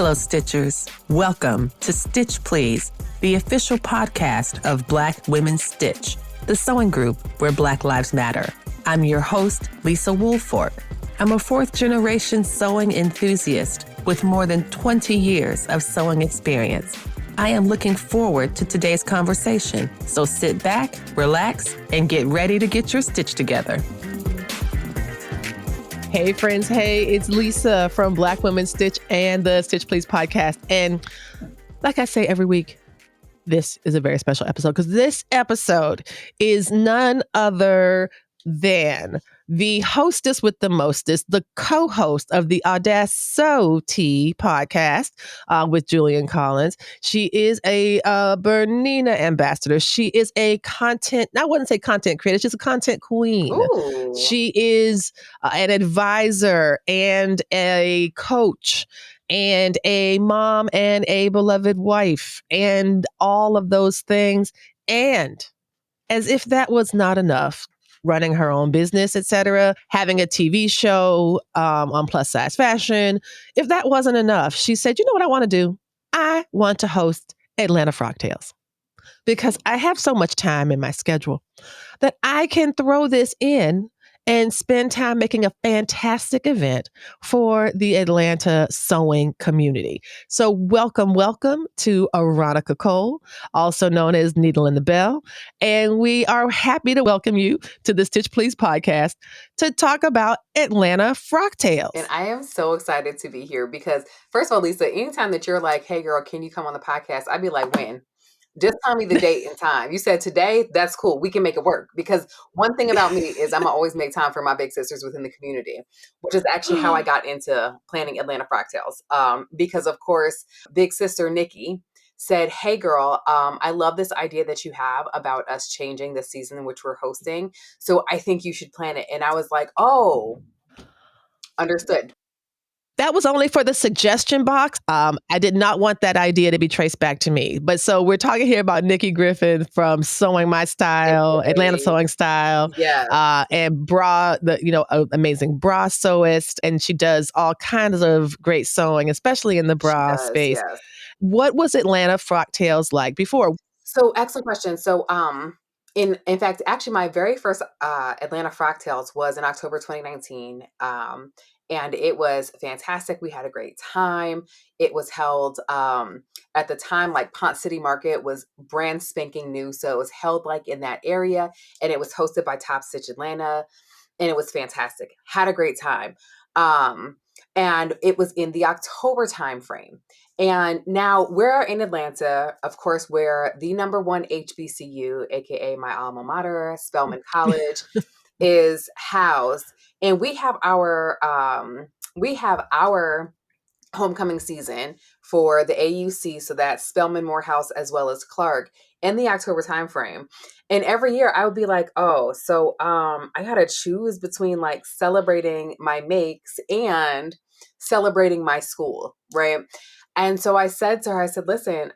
Hello, Stitchers. Welcome to Stitch Please, the official podcast of Black Women Stitch, the sewing group where Black Lives Matter. I'm your host, Lisa Woolford. I'm a fourth-generation sewing enthusiast with more than 20 years of sewing experience. I am looking forward to today's conversation, so sit back, relax, and get ready to get your stitch together. Hey friends, hey, it's Lisa from Black Women Stitch and the Stitch Please podcast. And like I say every week, this is a very special episode because this episode is none other than the hostess with the mostest, the co-host of the Audacity podcast with Julian Collins. She is a Bernina ambassador. She is a content, I wouldn't say content creator, she's a content queen. Ooh. She is an advisor and a coach and a mom and a beloved wife and all of those things. And as if that was not enough, running her own business, etc., having a TV show on plus size fashion. If that wasn't enough, she said, you know what I want to do? I want to host Atlanta Frocktails because I have so much time in my schedule that I can throw this in and spend time making a fantastic event for the Atlanta sewing community. So welcome to Aaronica Cole, also known as Needle in the Bell. And we are happy to welcome you to the Stitch Please podcast to talk about Atlanta Frocktails. And I am so excited to be here because, first of all, Lisa, anytime that you're like, hey girl, can you come on the podcast? I'd be like, when? Just tell me the date and time. You said today, that's cool. We can make it work. Because one thing about me is I'm always make time for my big sisters within the community, which is actually how I got into planning Atlanta Frocktails. Because of course, big sister Nikki said, hey girl, I love this idea that you have about us changing the season in which we're hosting. So I think you should plan it. And I was like, oh, understood. That was only for the suggestion box. I did not want that idea to be traced back to me. But so we're talking here about Nikki Griffin from Sewing My Style, Atlanta Sewing Style, and bra, amazing bra sewist. And she does all kinds of great sewing, especially in the bra space. Yes. What was Atlanta Frocktails like before? So excellent question. So in fact, actually my very first Atlanta Frocktails was in October 2019. And it was fantastic. We had a great time. It was held at the time, like Ponce City Market was brand spanking new. So it was held like in that area and it was hosted by Top Stitch Atlanta. And it was fantastic. Had a great time. And it was in the October timeframe. And now we're in Atlanta, of course, where the number one HBCU, aka my alma mater, Spelman College, is housed. And we have our homecoming season for the AUC, so that's Spelman, Morehouse, as well as Clark, in the October timeframe. And every year I would be like, oh, so I gotta choose between like celebrating my makes and celebrating my school, right? And so I said to her, I said, listen,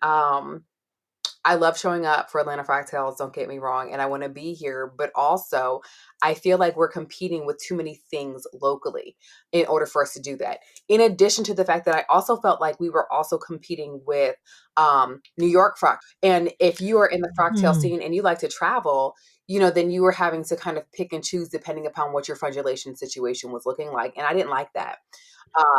I love showing up for Atlanta Frocktails, don't get me wrong, and I want to be here, but also I feel like we're competing with too many things locally in order for us to do that. In addition to the fact that I also felt like we were also competing with New York Frock. And if you are in the Frocktail scene and you like to travel, then you were having to kind of pick and choose depending upon what your fundulation situation was looking like. And I didn't like that.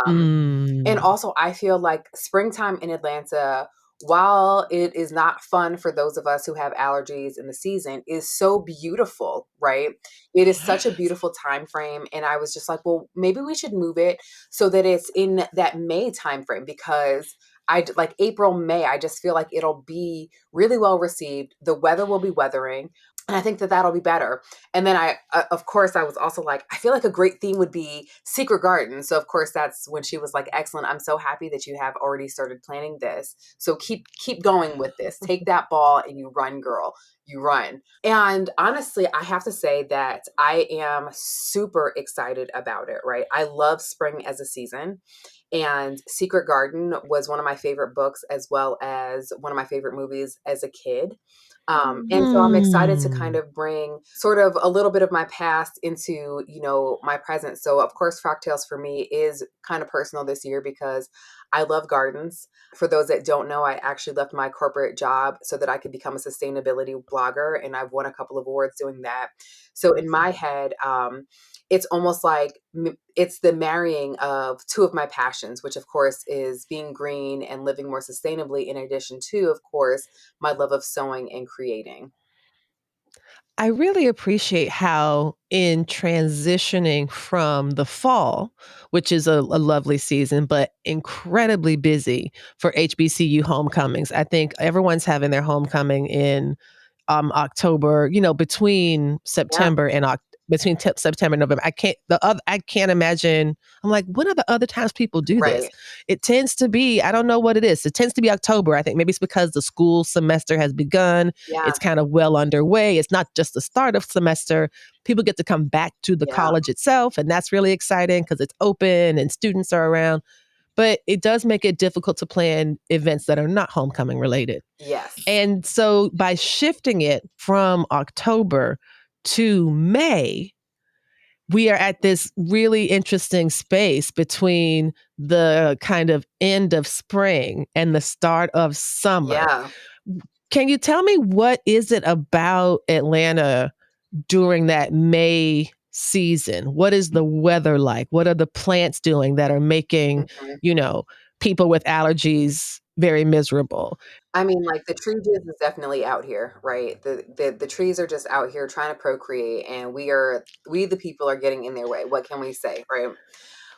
And also I feel like springtime in Atlanta, while it is not fun for those of us who have allergies in the season, is so beautiful, right? It is such a beautiful time frame. And I was just like, well, maybe we should move it so that it's in that May time frame, because I like April, May, I just feel like it'll be really well received. The weather will be weathering. And I think that that'll be better. And then of course, I was also like, I feel like a great theme would be Secret Garden. So of course, that's when she was like, excellent. I'm so happy that you have already started planning this. So keep going with this. Take that ball and you run, girl. You run. And honestly, I have to say that I am super excited about it, right? I love spring as a season. And Secret Garden was one of my favorite books, as well as one of my favorite movies as a kid. And so I'm excited to Hmm. kind of bring sort of a little bit of my past into, my present. So of course, Frocktails for me is kind of personal this year because I love gardens. For those that don't know, I actually left my corporate job so that I could become a sustainability blogger, and I've won a couple of awards doing that. So in my head, it's almost like it's the marrying of two of my passions, which of course is being green and living more sustainably, in addition to, of course, my love of sewing and creating. I really appreciate how in transitioning from the fall, which is a lovely season, but incredibly busy for HBCU homecomings. I think everyone's having their homecoming in October, between Yeah, September and September and November. I can't imagine. I'm like, when are the other times people do this? right. It tends to be, I don't know what it is. It tends to be October. I think maybe it's because the school semester has begun. Yeah, It's kind of well underway. It's not just the start of semester. People get to come back to the yeah, college itself, and that's really exciting because it's open and students are around. But it does make it difficult to plan events that are not homecoming related. yes. And so by shifting it from October to May, we are at this really interesting space between the kind of end of spring and the start of summer. Yeah. Can you tell me what is it about Atlanta during that May season? What is the weather like? What are the plants doing that are making, Mhm. you know, people with allergies very miserable? I mean, like, the tree jizz is definitely out here, right? The trees are just out here trying to procreate, and we the people are getting in their way. What can we say, right?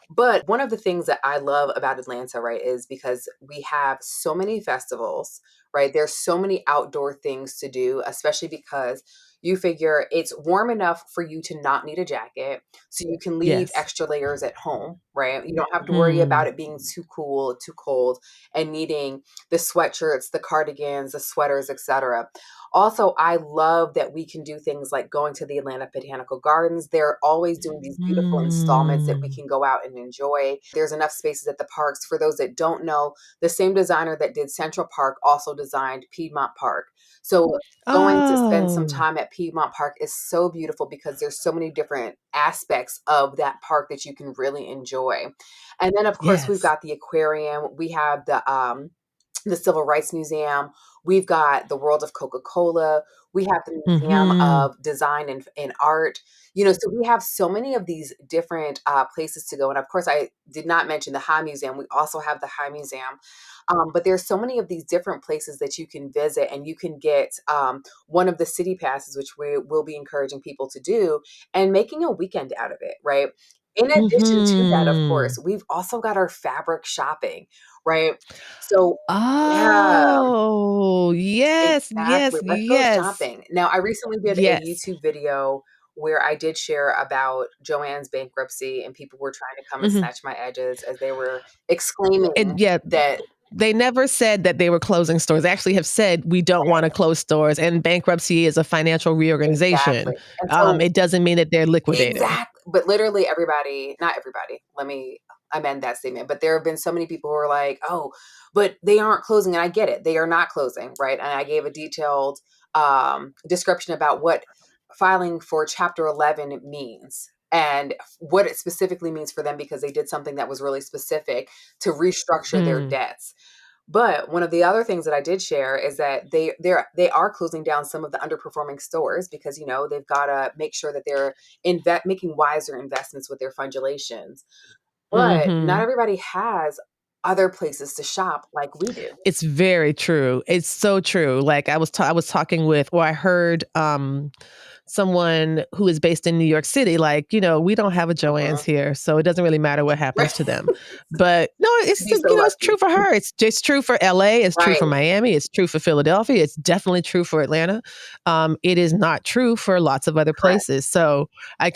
But one of the things that I love about Atlanta, right, is because we have so many festivals, right? There's so many outdoor things to do, especially because you figure it's warm enough for you to not need a jacket. So you can leave Yes. extra layers at home, right? You don't have to worry Mm. about it being too cool, too cold, and needing the sweatshirts, the cardigans, the sweaters, etc. Also, I love that we can do things like going to the Atlanta Botanical Gardens. They're always doing these beautiful installments that we Mm. can go out and enjoy. There's enough spaces at the parks. For those that don't know, the same designer that did Central Park also designed Piedmont Park. So going to spend some Oh, time at Piedmont Park is so beautiful because there's so many different aspects of that park that you can really enjoy. And then of course we've yes. got the aquarium, we have the Civil Rights Museum, we've got the World of Coca-Cola, we have the Museum Mhm. of Design and Art. So we have so many of these different places to go. And of course, I did not mention the High Museum. We also have the High Museum. But there's so many of these different places that you can visit, and you can get one of the city passes, which we will be encouraging people to do, and making a weekend out of it, right? In addition to that, of Mhm. course, we've also got our fabric shopping, right? So, yeah, Oh, yes, yes, exactly. Let's go yes, shopping. Now, I recently did a yes. YouTube video where I did share about Joanne's bankruptcy, and people were trying to come and Mhm. snatch my edges as they were exclaiming And yeah, that they never said that they were closing stores. They actually have said, "We don't wanna close stores," and bankruptcy is a financial reorganization. exactly. And so It doesn't mean that they're liquidating. exactly. But literally everybody, not everybody, let me amend that statement. But there have been so many people who are like, oh, but they aren't closing. And I get it. They are not closing, right? And I gave a detailed description about what filing for Chapter 11 means and what it specifically means for them because they did something that was really specific to restructure their Mm. debts. But one of the other things that I did share is that they are closing down some of the underperforming stores because they've got to make sure that they're making wiser investments with their fundulations. But not Mhm. everybody has other places to shop like we do. It's very true. It's so true. Like, I was talking with, or I heard, someone who is based in New York City, like, we don't have a Joann's Mhm. here, so it doesn't really matter what happens Right. to them. But no, She'd be so it's true lucky. for her. It's just true for LA. It's true Right. for Miami. It's true for Philadelphia. It's definitely true for Atlanta. It is not true for lots of other Correct. places. So I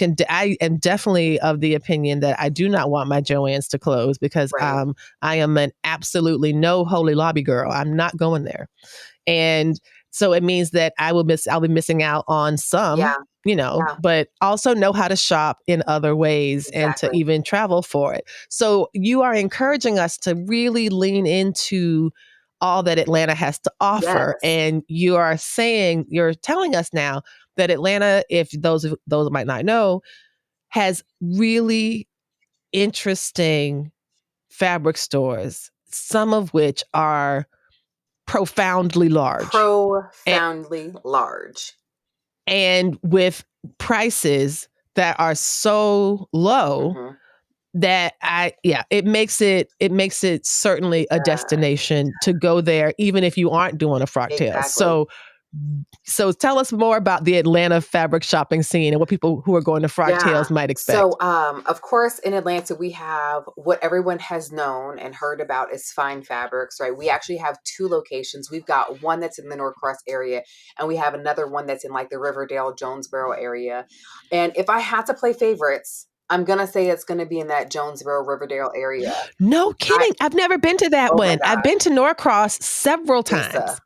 am definitely of the opinion that I do not want my Joann's to close because Right. I am an absolutely no holy lobby girl. I'm not going there. And so it means that I'll be missing out on Yeah. some, Yeah. but also know how to shop in other ways and to Exactly. even travel for it. So you are encouraging us to really lean into all that Atlanta has to offer. Yes. And you're telling us now that Atlanta, if those might not know, has really interesting fabric stores, some of which are profoundly large Profoundly large. and with prices that are so low Mhm. that it makes it certainly a destination to go there, even if you aren't doing a Frocktails. Exactly. So tell us more about the Atlanta fabric shopping scene and what people who are going to Yeah. Frocktails might expect. So, of course, in Atlanta, we have what everyone has known and heard about is fine fabrics, right? We actually have two locations. We've got one that's in the Norcross area, and we have another one that's in like the Riverdale, Jonesboro area. And if I had to play favorites, I'm gonna say it's gonna be in that Jonesboro, Riverdale area. No kidding. I've never been to that Oh my one. I've God, been to Norcross several times. Lisa,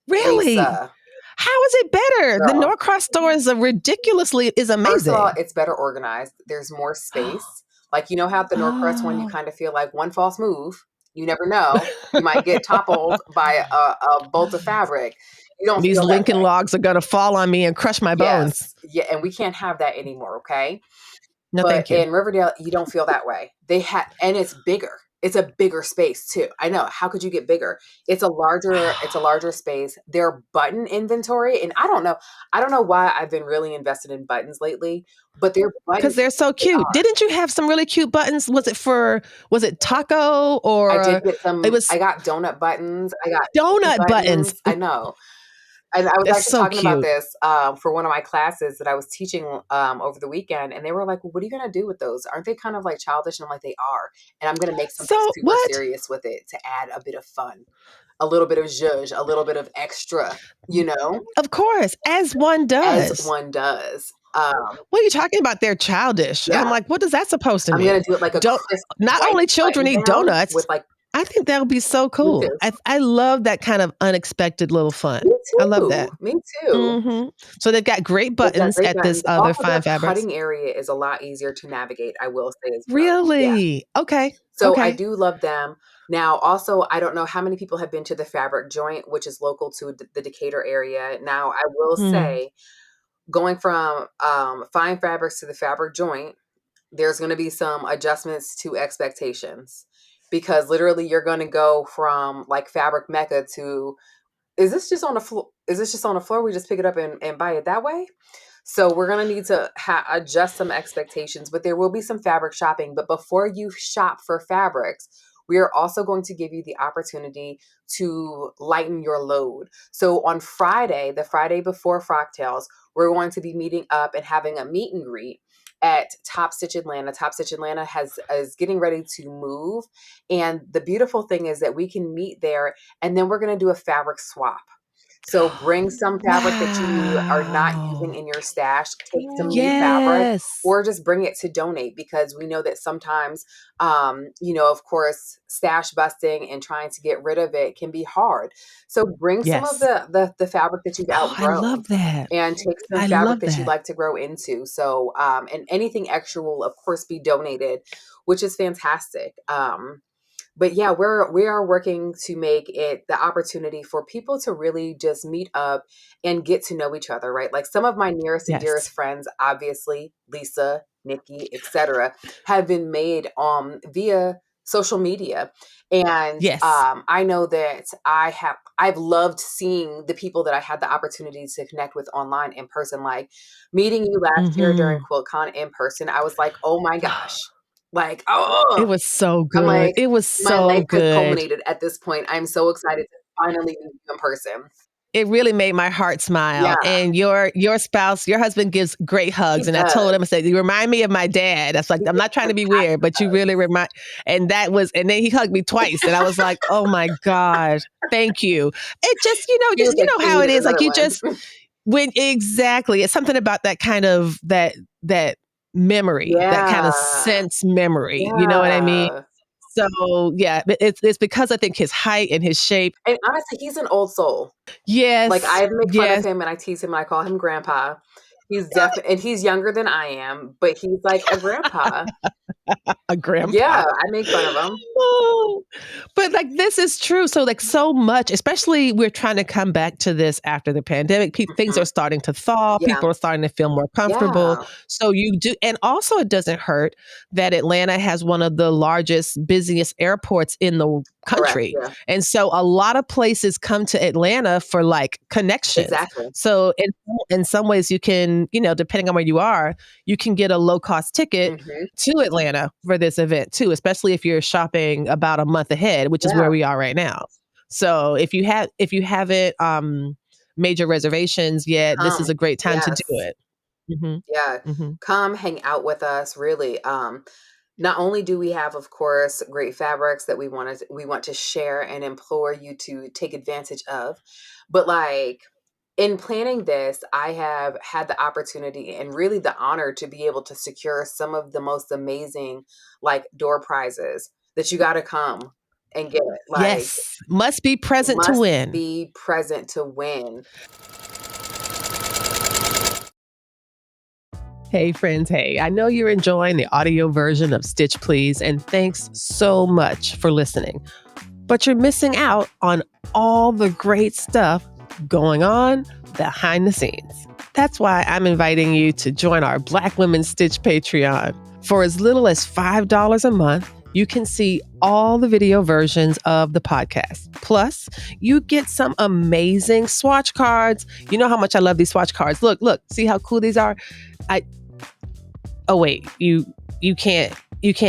Really? Lisa, How is it better? The girl. Norcross store is First of all, amazing. it's better organized. There's more space. Like, you know how at the Norcross one, you Oh. kind of feel like one false move, you never know. You might get toppled by a bolt of fabric. You don't These feel that Lincoln way. logs are going to fall on me and crush my bones. Yes. Yeah. And we can't have that anymore. Okay. No, But thank you. in Riverdale, you don't feel that way. And it's bigger. It's a bigger space too. I know. How could you get bigger? It's a larger space. Their button inventory, and I don't know why I've been really invested in buttons lately, but their Because buttons, they're so they cute. are. Didn't you have some really cute buttons? Was it taco I did or get it some. was I got donut buttons. I got cookie donut buttons? buttons. I know. And I was That's actually so talking about cute. this for one of my classes that I was teaching over the weekend, and they were like, well, "What are you going to do with those? Aren't they kind of like childish?" And I'm like, "They are." And I'm going to make something So super what? serious with it to add a bit of fun, a little bit of zhuzh, a little bit of extra, Of course, as one as does. one does. What are you talking about? They're childish. I'm Yeah, like, what is that supposed to I'm mean? going to do it like a Don't crisp Not white only children button eat down with donuts. like, I think that would be so me cool. too. I love that kind of unexpected little fun. Me I love that. too. Me too. Hmm. So they've got great They've got buttons great at this buttons. other Also, their fine fabrics. cutting area is a lot easier to navigate, I will say as well. Yeah. Really? Okay. So I Okay. do love them. Now, also, I don't know how many people have been to the Fabric Joint, which is local to the Decatur area. Now, I will Hmm. say, going from fine fabrics to the Fabric Joint, there's going to be some adjustments to expectations because literally you're going to go from like Fabric Mecca to, is this just on the floor? Is this just on the floor? We just pick it up and buy it that way? So we're going to need to adjust some expectations, but there will be some fabric shopping. But before you shop for fabrics, we are also going to give you the opportunity to lighten your load. So on Friday, the Friday before Frocktails, we're going to be meeting up and having a meet and greet at Top Stitch Atlanta. Top Stitch Atlanta is getting ready to move. And the beautiful thing is that we can meet there and then we're going to do a fabric swap. So bring some fabric that you are not using Wow. in your stash, take some new fabric, Yes. or just bring it to donate because we know that sometimes, of course, stash busting and trying to get rid of it can be hard. So bring some of Yes. the fabric that you've Oh, I outgrown love that. and take some I fabric love that you'd that. like to grow into. So, and anything extra will, of course, be donated, which is fantastic. But yeah, we are working to make it the opportunity for people to really just meet up and get to know each other, right? Like some of my nearest and dearest Yes. friends, obviously Lisa, Nikki, etc., have been made via social media. And Yes. I know that I've loved seeing the people that I had the opportunity to connect with online in person, like meeting you last year during Hmm. QuiltCon in person. I was like, oh my gosh, like, It oh, was so I'm good. like, It was my so life has good. culminated at this point. I'm so excited to finally meet you in person. It really made my heart smile. Yeah, And your spouse, your husband gives great hugs. he And I told does. him, I said, you remind me of my dad. That's like, He I'm gives not trying to be fantastic weird, but you really hugs. remind. And then he hugged me twice. And I was like, oh my God, thank you. It just, He was you like, know he how it needed is. Like another you one. just, when exactly, it's something about that kind of, that memory, that kind of Yeah, sense memory. You know what I mean? yeah. So yeah, it's because I think his height and his shape. And honestly, he's an old soul. Like Yes, I make fun of yes. him and I tease him and I call him grandpa. He's definitely, and he's younger than I am, but he's like a grandpa. A grandpa. Yeah, I make fun of him. Oh, but like this is true. So like so much, especially we're trying to come back to this after the pandemic. Things Mhm. are starting to thaw. Yeah. People are starting to feel more comfortable. Yeah. So you do, and also it doesn't hurt that Atlanta has one of the largest, busiest airports in the Correct. country. Yeah. And so a lot of places come to Atlanta for like connections. Exactly. So in some ways you can, depending on where you are, you can get a low cost ticket Mhm. to Atlanta for this event too, especially if you're shopping about a month ahead, which is Yeah. where we are right now. So if you haven't made your reservations yet, this is Come. a great time to do Yes. it. Hmm. Yeah. Hmm. Come hang out with us, really. Not only do we have, of course, great fabrics that we want to share and implore you to take advantage of, but like in planning this, I have had the opportunity and really the honor to be able to secure some of the most amazing like door prizes that you got to come and get. Like Yes, must be present to must win. be present to win. Hey, friends. Hey, I know you're enjoying the audio version of Stitch Please, and thanks so much for listening. But you're missing out on all the great stuff going on behind the scenes. That's why I'm inviting you to join our Black Women Stitch Patreon. For as little as $5 a month, you can see all the video versions of the podcast. Plus, you get some amazing swatch cards. You know how much I love these swatch cards. Look, see how cool these are? Oh wait, you can't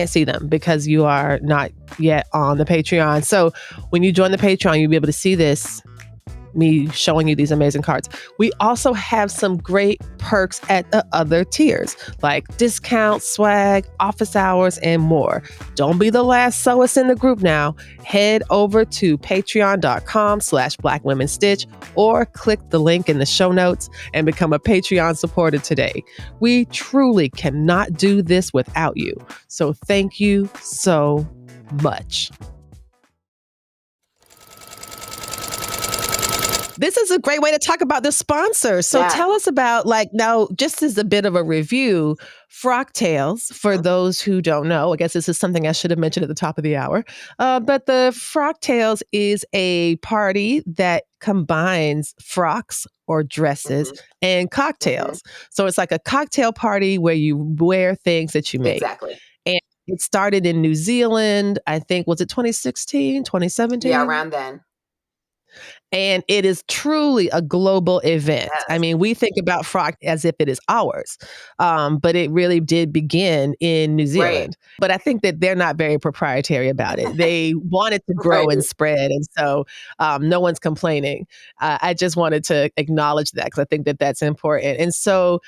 see them because you are not yet on the Patreon. So when you join the Patreon, you'll be able to see this, me showing you these amazing cards. We also have some great perks at the other tiers, like discounts, swag, office hours, and more. Don't be the last sewist in the group now. Head over to patreon.com/blackwomenstitch or click the link in the show notes and become a Patreon supporter today. We truly cannot do this without you. So thank you so much. This is a great way to talk about the sponsors. So Yeah. tell us about, like, now, just as a bit of a review, Frocktails, for those who don't know, I guess this is something I should have mentioned at the top of the hour. But the Frocktails is a party that combines frocks or dresses Mhm. and Mhm. cocktails. So it's like a cocktail party where you wear things that you make. Exactly. And it started in New Zealand, I think, was it 2016, Yeah, 2017? around then. And it is truly a global event. I Yes. mean, we think about Frock as if it is ours, but it really did begin in New Right. Zealand. But I think that they're not very proprietary about it. They wanted to Right. grow and spread, and so no one's complaining. I just wanted to acknowledge that because I think that that's important. And so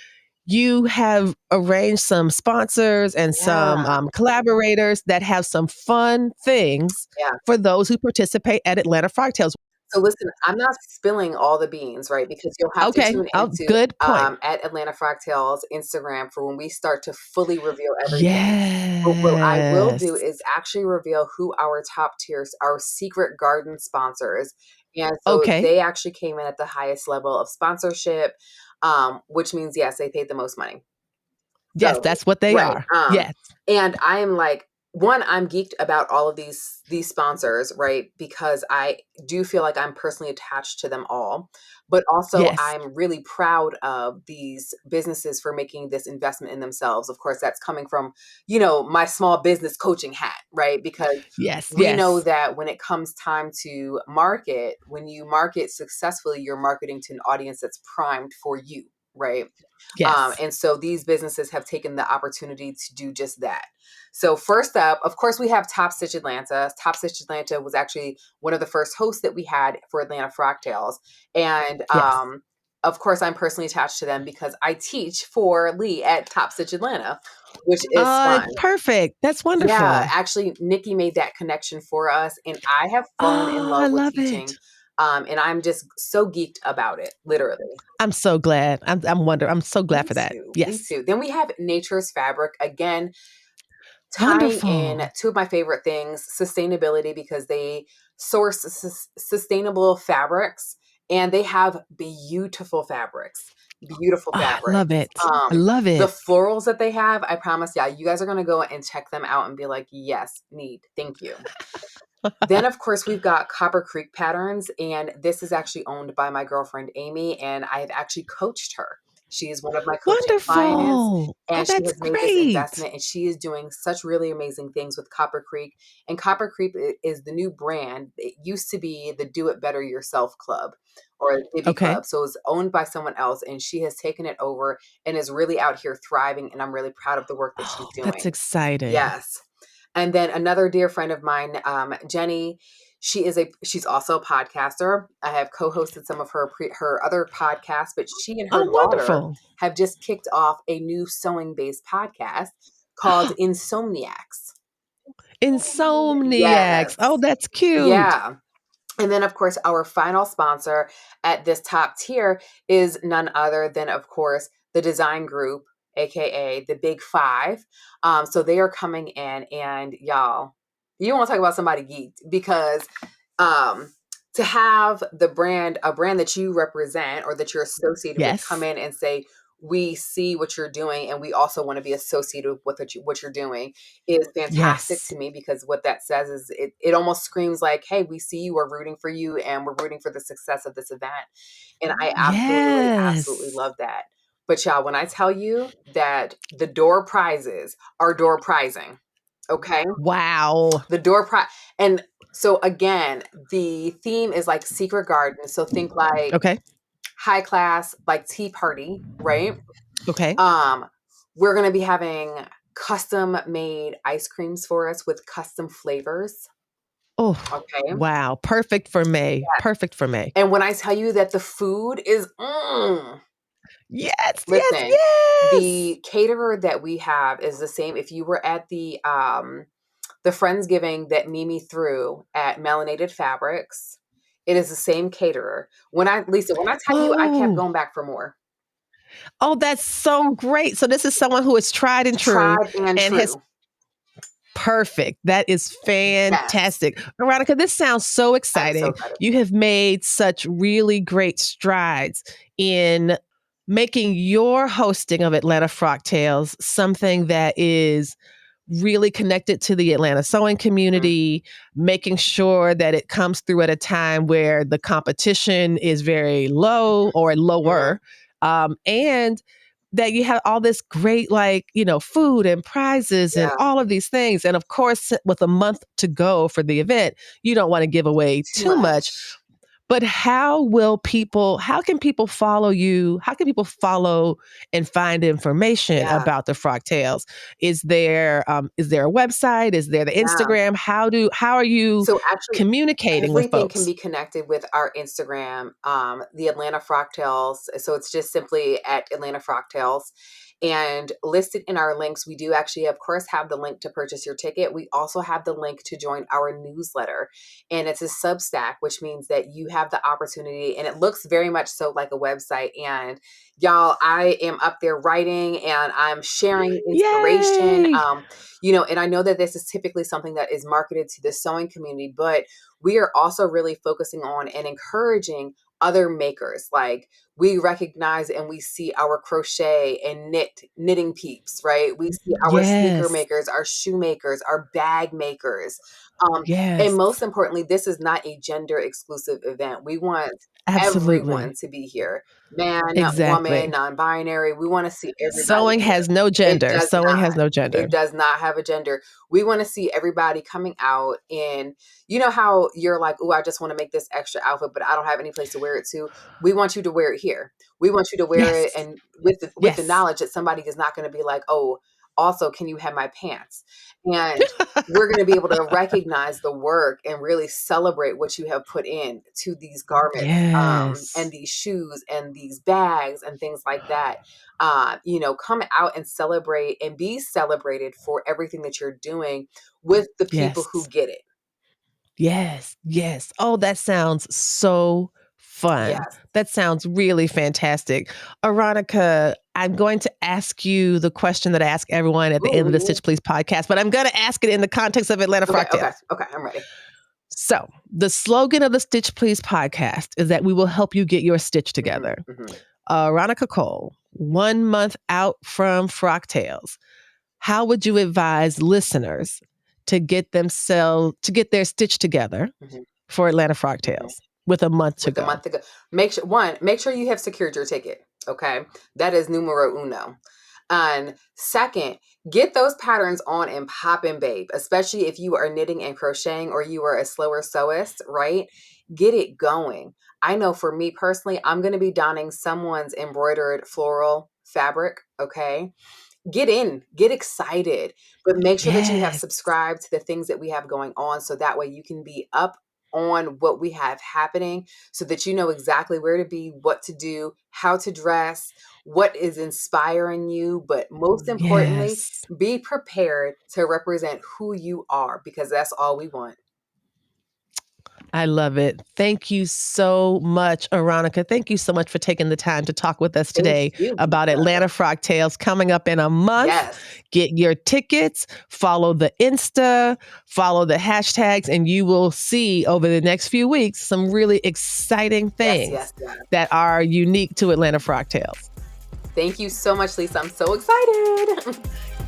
you have arranged some sponsors and some Yeah. collaborators that have some fun things Yeah. for those who participate at Atlanta Frocktails. So listen, I'm not spilling all the beans, right? Because you'll have to Okay. tune Oh, into good point. at Atlanta Frocktails Instagram for when we start to fully reveal everything. But what I will do Yes. is actually reveal who our top tiers, our secret garden sponsors. And so Okay. they actually came in at the highest level of sponsorship, which means yes, they paid the most money. Yes, So, that's what they right, are. Yes. and I am like one, I'm geeked about all of these sponsors, right? Because I do feel like I'm personally attached to them all. But also Yes. I'm really proud of these businesses for making this investment in themselves. Of course, that's coming from, my small business coaching hat, right? Because Yes. we know Yes. that when it comes time to market, when you market successfully, you're marketing to an audience that's primed for you, right? Yes. And so these businesses have taken the opportunity to do just that. So first up, of course, we have Top Stitch Atlanta. Top Stitch Atlanta was actually one of the first hosts that we had for Atlanta Frocktails. And Yes. of course, I'm personally attached to them because I teach for Lee at Top Stitch Atlanta, which is fun. Perfect. That's Yeah, wonderful. actually, Nikki made that connection for us, and I have fallen in Oh, I love with love teaching. it. And I'm just so geeked about it, literally. I'm so glad. I'm so glad Me for that. too. Me Yes. too. Then we have Nature's Fabric. Again, tying in Wonderful. two of my favorite things, sustainability, because they source sustainable fabrics and they have beautiful fabrics. Beautiful Oh, I love fabrics. it. I love The it. florals that they have, I promise, yeah, you guys are gonna go and check them out and be like, yes, need, thank you. Then, of course, we've got Copper Creek Patterns, and this is actually owned by my girlfriend Amy, and I have actually coached her. She is one of my coaching clients, Wonderful. Oh, and she that's has made this great. investment, and she is doing such really amazing things with Copper Creek. And Copper Creek is the new brand. It used to be the Do It Better Yourself Club or Divi Okay. Club. So it was owned by someone else, and she has taken it over and is really out here thriving. And I'm really proud of the work that she's Oh, that's doing. exciting. Yes. And then another dear friend of mine, Jenny, she's also a podcaster. I have co-hosted some of her other podcasts, but she and her Oh, daughter wonderful. have just kicked off a new sewing based podcast called Insomniacs. Insomniacs. Oh, Yes. that's cute. Yeah. And then, of course, our final sponsor at this top tier is none other than, of course, the design group, aka the Big Five. So they are coming in, and y'all, you want to talk about somebody geeked because um, to have a brand that you represent or that you're associated with, come Yes. in and say, we see what you're doing and we also want to be associated with what you're doing is fantastic Yes. to me, because what that says is it almost screams like, hey, we see you, we're rooting for you, and we're rooting for the success of this event. And I absolutely Yes. love that. But y'all, when I tell you that the door prizes are door prizing, okay? Wow. The door prize. And so again, the theme is like secret garden. So think like Okay. high class, like tea party, right? Okay. Um, we're going to be having custom made ice creams for us with custom flavors. Oh, Okay. wow. Perfect for May. Yeah. Perfect for May. And when I tell you that the food is, Yes. Yes. listen, Yes. the caterer that we have is the same. If you were at the Friendsgiving that Mimi threw at Melanated Fabrics, it is the same caterer. Lisa, when I tell you, I kept Oh. going back for more. Oh, that's so great. So this is someone who is tried and true Tried and and has true. perfect. That is Yes. fantastic. Veronica, this sounds so I'm so exciting. excited. You have made such really great strides in making your hosting of Atlanta Frocktails something that is really connected to the Atlanta sewing Mm-hmm. community, making sure that it comes through at a time where the competition is very low or lower, and that you have all this great, like, food and prizes and Yeah. all of these things. And of course, with a month to go for the event, you don't want to give away Too too much. much. But how can people follow you? How can people follow and find information Yeah. about the Frocktails? Is there a website? Is there the Yeah. Instagram? How are you So actually, communicating with everything can folks? be connected with our Instagram, the Atlanta Frocktails. So it's just simply at Atlanta Frocktails. And listed in our links, we do actually, of course, have the link to purchase your ticket. We also have the link to join our newsletter. And it's a Substack, which means that you have the opportunity, and it looks very much so like a website. And y'all, I am up there writing and I'm sharing inspiration. Yay! And I know that this is typically something that is marketed to the sewing community, but we are also really focusing on and encouraging other makers. Like, we recognize and we see our crochet and knitting peeps, right? We see our sneaker Yes. makers, our shoemakers, our bag makers. And Yes. most importantly, this is not a gender exclusive event. We want everyone Absolutely. to be here. Man, woman, Exactly. non-binary. We want to see everybody Sewing here. has no It gender. does Sewing not. has no gender. It does not have a gender. We want to see everybody coming out in, you know how you're like, oh, I just want to make this extra outfit, but I don't have any place to wear it to. We want you to wear it here. We want you to wear it, Yes. and with the Yes. knowledge that somebody is not going to be like, oh, also, can you have my pants? And we're going to be able to recognize the work and really celebrate what you have put in to these garments, and Yes. these shoes and these bags and things like that. Come out and celebrate and be celebrated for everything that you're doing with the people who Yes. get it. Yes, yes. Oh, that sounds so fun. Yes. That sounds really fantastic. Aronica, I'm going to ask you the question that I ask everyone at the end of the Ooh. Stitch Please podcast, but I'm going to ask it in the context of Atlanta Okay, okay, Frocktails. okay. I'm ready. So the slogan of the Stitch Please podcast is that we will help you get your stitch together. Aaronica Cole, 1 month out from Frocktails. How would you advise listeners to get their stitch together for Atlanta Frocktails with a month to go? Make sure you have secured your ticket. Okay. That is numero uno. And second, get those patterns on and popping, babe, especially if you are knitting and crocheting or you are a slower sewist, right? Get it going. I know for me personally, I'm going to be donning someone's embroidered floral fabric. Okay. Get excited, but make sure that you have subscribed to the things that we have going on. So that way you can be up on what we have happening so that you know exactly where to be, what to do, how to dress, what is inspiring you. But most importantly, be prepared to represent who you are, because that's all we want. I love it. Thank you so much, Aaronica. Thank you so much for taking the time to talk with us today about Atlanta Frocktails coming up in a month. Get your tickets, follow the Insta, follow the hashtags, and you will see over the next few weeks some really exciting things that are unique to Atlanta Frocktails. Thank you so much, Lisa. I'm so excited.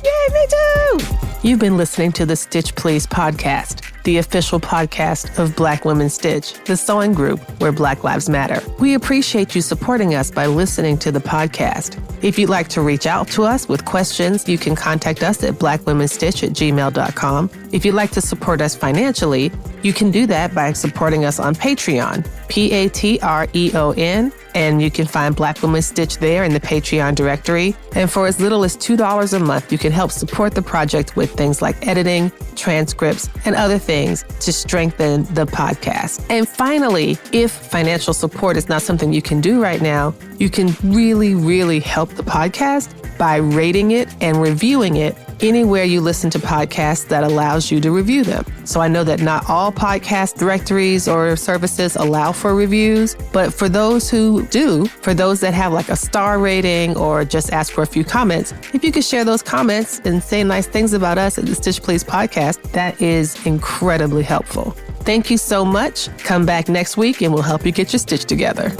Yay, me too. You've been listening to the Stitch Please podcast, the official podcast of Black Women Stitch, the sewing group where Black Lives Matter. We appreciate you supporting us by listening to the podcast. If you'd like to reach out to us with questions, you can contact us at blackwomenstitch@gmail.com. If you'd like to support us financially, you can do that by supporting us on Patreon, Patreon, and you can find Black Women Stitch there in the Patreon directory. And for as little as $2 a month, you can help support the project with things like editing, transcripts, and other things to strengthen the podcast. And finally, if financial support is not something you can do right now, you can really, really help the podcast by rating it and reviewing it anywhere you listen to podcasts that allows you to review them. So I know that not all podcast directories or services allow for reviews, but for those who do, for those that have like a star rating or just ask for a few comments, if you could share those comments and say nice things about us at the Stitch Please podcast, that is incredibly helpful. Thank you so much. Come back next week and we'll help you get your stitch together.